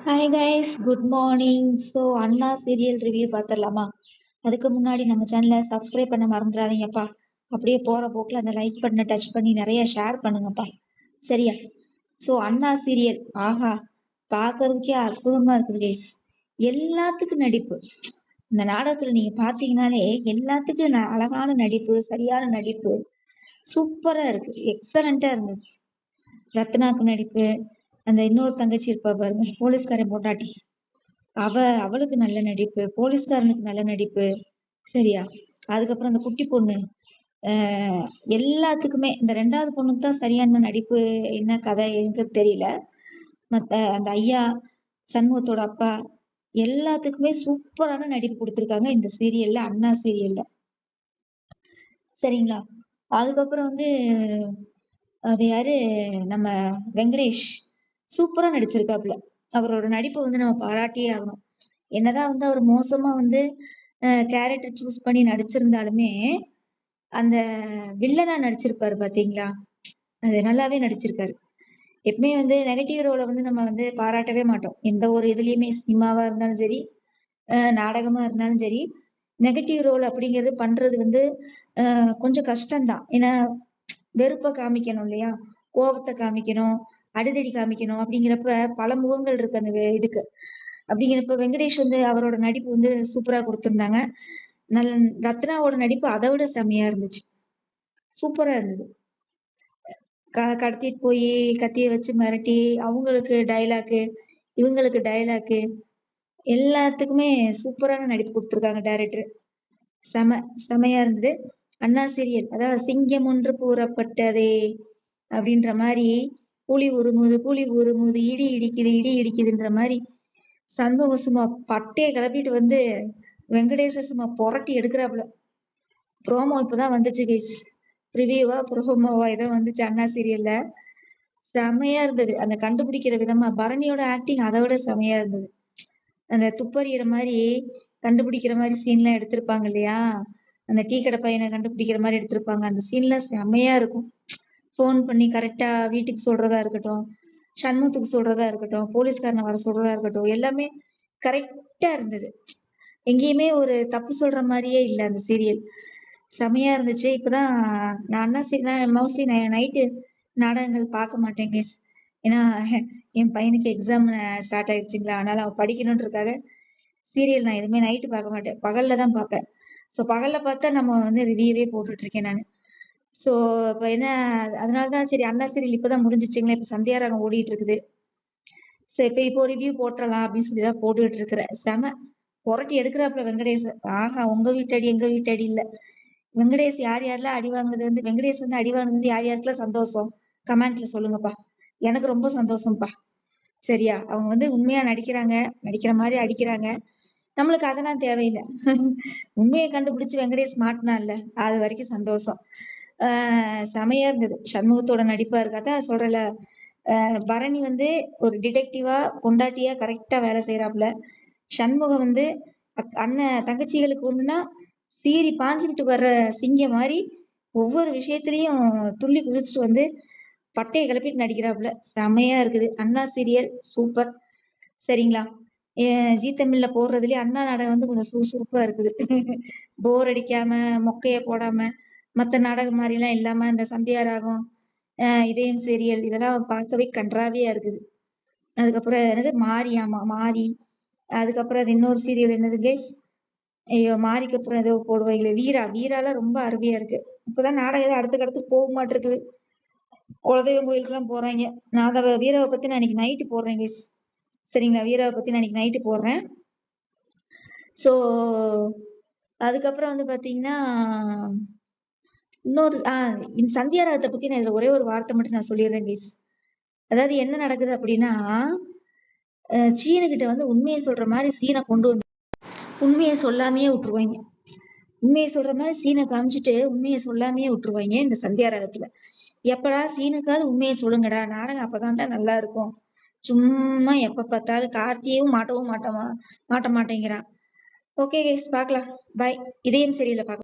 Hi guys, good morning. So Anna serial review பார்த்துடலாமா? அதுக்கு முன்னாடி நம்ம சேனலை சப்ஸ்கிரைப் பண்ண மறந்துடாதீங்கப்பா. அப்படியே போகிற போக்கில் அந்த லைக் பட்டனை டச் பண்ணி நிறைய ஷேர் பண்ணுங்கப்பா, சரியா? ஸோ அண்ணா சீரியல், ஆஹா, பார்க்கறதுக்கே அற்புதமாக இருக்குது கைஸ். எல்லாத்துக்கும் நடிப்பு. இந்த நாடகத்தில் நீங்கள் பார்த்தீங்கன்னாலே எல்லாத்துக்கும் அழகான நடிப்பு, சரியான நடிப்பு, சூப்பராக இருக்குது, எக்ஸலண்ட்டாக இருந்தது. ரத்னாக்கு நடிப்பு, அந்த இன்னொரு தங்கச்சி இருப்பா பாருங்க, போலீஸ்காரன் பொண்டாட்டி, அவளுக்கு நல்ல நடிப்பு, போலீஸ்காரனுக்கு நல்ல நடிப்பு, சரியா? அதுக்கப்புறம் அந்த குட்டி பொண்ணு, எல்லாத்துக்குமே இந்த ரெண்டாவது பொண்ணுக்கு தான் சரியான நடிப்பு, என்ன கதை எனக்கு தெரியல. மற்ற அந்த ஐயா, சண்முகத்தோட அப்பா, எல்லாத்துக்குமே சூப்பரான நடிப்பு கொடுத்துருக்காங்க இந்த சீரியல்ல, அண்ணா சீரியல்ல, சரிங்களா? அதுக்கப்புறம் வந்து அது யாரு, நம்ம வெங்கடேஷ் சூப்பரா நடிச்சிருக்காப்புல. அவரோட நடிப்பை வந்து நம்ம பாராட்டியே ஆகணும். என்னதான் வந்து அவர் மோசமா வந்து கேரக்டர் சூஸ் பண்ணி நடிச்சிருந்தாலுமே, அந்த வில்லனா நடிச்சிருப்பாரு பாத்தீங்களா, அது நல்லாவே நடிச்சிருக்காரு. எப்பவுமே வந்து நெகட்டிவ் ரோலை வந்து நம்ம வந்து பாராட்டவே மாட்டோம். எந்த ஒரு இதுலயுமே, சினிமாவா இருந்தாலும் சரி, நாடகமா இருந்தாலும் சரி, நெகட்டிவ் ரோல் அப்படிங்கிறது பண்றது வந்து கொஞ்சம் கஷ்டம்தான். ஏன்னா வெறுப்பை காமிக்கணும் இல்லையா, கோபத்தை காமிக்கணும், அடிதடி காமிக்கணும். அப்படிங்கிறப்ப பல முகங்கள் இருக்கு அந்த இதுக்கு. அப்படிங்கிறப்ப வெங்கடேஷ் வந்து அவரோட நடிப்பு வந்து சூப்பரா கொடுத்திருந்தாங்க. ரத்னாவோட நடிப்பு அதை விட செம்மையா இருந்துச்சு, சூப்பரா இருந்தது. கடத்திட்டு போய் கத்திய வச்சு மிரட்டி, அவங்களுக்கு டைலாக்கு, இவங்களுக்கு டைலாக்கு, எல்லாத்துக்குமே சூப்பரான நடிப்பு கொடுத்துருக்காங்க டைரக்டர். செமையா இருந்தது. அண்ணா சீரியல், அதாவது சிங்கம் ஒன்று கூறப்பட்டதே அப்படின்ற மாதிரி, புலி உருமுது, இடி இடிக்குதுன்ற மாதிரி சண்முகம் சும்மா பட்டையை கிளப்பிட்டு வந்து வெங்கடேஷ சும்மா புரட்டி எடுக்கிறாப்புல. ப்ரோமோ இப்பதான் வந்துச்சு கைஸ், ரிவ்யூவா ப்ரோமோவா ஏதோ வந்துச்சு அண்ணா சீரியல்ல, செமையா இருந்தது. அந்த கண்டுபிடிக்கிற விதமா பரணியோட ஆக்டிங் அதை விட செமையா இருந்தது. அந்த துப்பறிகிற மாதிரி கண்டுபிடிக்கிற மாதிரி சீன்லாம் எடுத்திருப்பாங்க இல்லையா, அந்த டீ கடை பையனை கண்டுபிடிக்கிற மாதிரி எடுத்திருப்பாங்க. அந்த சீன்லாம் செமையா இருக்கும். ஃபோன் பண்ணி கரெக்டா வீட்டுக்கு சொல்றதா இருக்கட்டும், சண்முகத்துக்கு சொல்றதா இருக்கட்டும், போலீஸ்காரனை வர சொல்றதா இருக்கட்டும், எல்லாமே கரெக்டா இருந்தது. எங்கேயுமே ஒரு தப்பு சொல்ற மாதிரியே இல்லை அந்த சீரியல், செமையா இருந்துச்சு. இப்பதான் நான் மோஸ்ட்லி நைட்டு நாடகங்கள் பார்க்க மாட்டேன் கேஸ். ஏன்னா என் பையனுக்கு எக்ஸாம் ஸ்டார்ட் ஆயிடுச்சுங்களா, அதனால அவன் படிக்கணுன்றதுக்காக சீரியல் நான் எதுவுமே நைட்டு பார்க்க மாட்டேன், பகல்ல தான் பார்ப்பேன். ஸோ பகல்ல பார்த்தா நம்ம வந்து ரிவ்யூவே போட்டுட்டு இருக்கேன் நான். ஸோ இப்போ என்ன, அதனால தான் சரி அண்ணா சீரியல் இப்போதான் முடிஞ்சிச்சுங்களா, இப்போ சந்தியாராகம் ஓடிட்டு இருக்குது. சரி இப்போ ரிவ்யூ போட்டுடலாம் அப்படின்னு சொல்லி தான் போட்டுக்கிட்டு இருக்கிறேன். செம புரட்டி எடுக்கிறாப்புல வெங்கடேஷ். ஆஹா, உங்க வீட்டடி எங்க வீட்டடி இல்லை. வெங்கடேஷ் யார் யாரெல்லாம் அடி வாங்குறது வந்து, வெங்கடேஷ் வந்து அடி வாங்குறது வந்து யார் யாருக்கெல்லாம் சந்தோஷம் கமெண்ட்ல சொல்லுங்கப்பா. எனக்கு ரொம்ப சந்தோஷம்ப்பா, சரியா? அவங்க வந்து உண்மையா நடிக்கிறாங்க, நடிக்கிற மாதிரி அடிக்கிறாங்க. நம்மளுக்கு அதெல்லாம் தேவையில்லை. உண்மையை கண்டுபிடிச்சு வெங்கடேஷ் மாட்டினான்ல, அது வரைக்கும் சந்தோஷம். செமையா இருந்தது. சண்முகத்தோட நடிப்பா இருக்காதா சொல்றல. பரணி வந்து ஒரு டிடெக்டிவா பொண்டாட்டியா கரெக்டா வேலை செய்யறாப்புல. சண்முகம் வந்து அண்ணன் தங்கச்சிகளுக்கு ஒண்ணுன்னா சீறி பாஞ்சுக்கிட்டு வர்ற சிங்கம் மாதிரி ஒவ்வொரு விஷயத்திலையும் துள்ளி குதிச்சுட்டு வந்து பட்டையை கிளப்பிட்டு நடிக்கிறாப்புல. செமையா இருக்குது அண்ணா சீரியல், சூப்பர், சரிங்களா? ஜீ தமிழ்ல போடுறதுலயே அண்ணா நாடகம் வந்து கொஞ்சம் சுறுசுறுப்பா இருக்குது. போர் அடிக்காம, மொக்கைய போடாம, மற்ற நாடகம் மாதிரிலாம் இல்லாம, இந்த சந்தியாராகம், இதயம் சீரியல், இதெல்லாம் பார்க்கவே கன்றாவியா இருக்குது. அதுக்கப்புறம் என்னது மாரியாமா, மாரி. அதுக்கப்புறம் அது இன்னொரு சீரியல் என்னது கேஸ், ஐயோ மாரிக்கு அப்புறம் ஏதோ போடுவாங்களே, வீராலாம் ரொம்ப அருமையா இருக்கு. இப்பதான் நாடகம் ஏதோ அடுத்துக்கடுத்து போக மாட்டிருக்குது. குலதெய்வம் கோயிலுக்குலாம் போறாங்க. நான் அதை வீராவை பத்தி நான் இன்னைக்கு நைட்டு போடுறேன் கேஸ், சரிங்களா? வீராவை பத்தி நான் இன்னைக்கு நைட்டு போடுறேன். ஸோ அதுக்கப்புறம் வந்து பாத்தீங்கன்னா இன்னொரு இந்த சந்தியாராகத்தை பத்தி நான் இதுல ஒரே ஒரு வார்த்தை மட்டும் நான் சொல்லிடுறேன் கேஸ். அதாவது என்ன நடக்குது அப்படின்னா, சீனுகிட்ட வந்து உண்மையை சொல்ற மாதிரி சீனை கொண்டு வந்து உண்மையை சொல்லாமையே விட்டுருவாங்க. உண்மையை சொல்ற மாதிரி சீனை காமிச்சிட்டு உண்மையை சொல்லாமையே விட்டுருவாங்க இந்த சந்தியாராகத்துல. எப்படா சீனுக்காவது உண்மையை சொல்லுங்கடா, நாடகம் அப்பதான்டா நல்லா இருக்கும். சும்மா எப்ப பார்த்தாலும் கார்த்தியையும் மாட்ட மாட்டேங்கிறான். ஓகே கைஸ், பார்க்கலாம். பாய். இதயம் சரியில்லை, பார்க்கலாம்.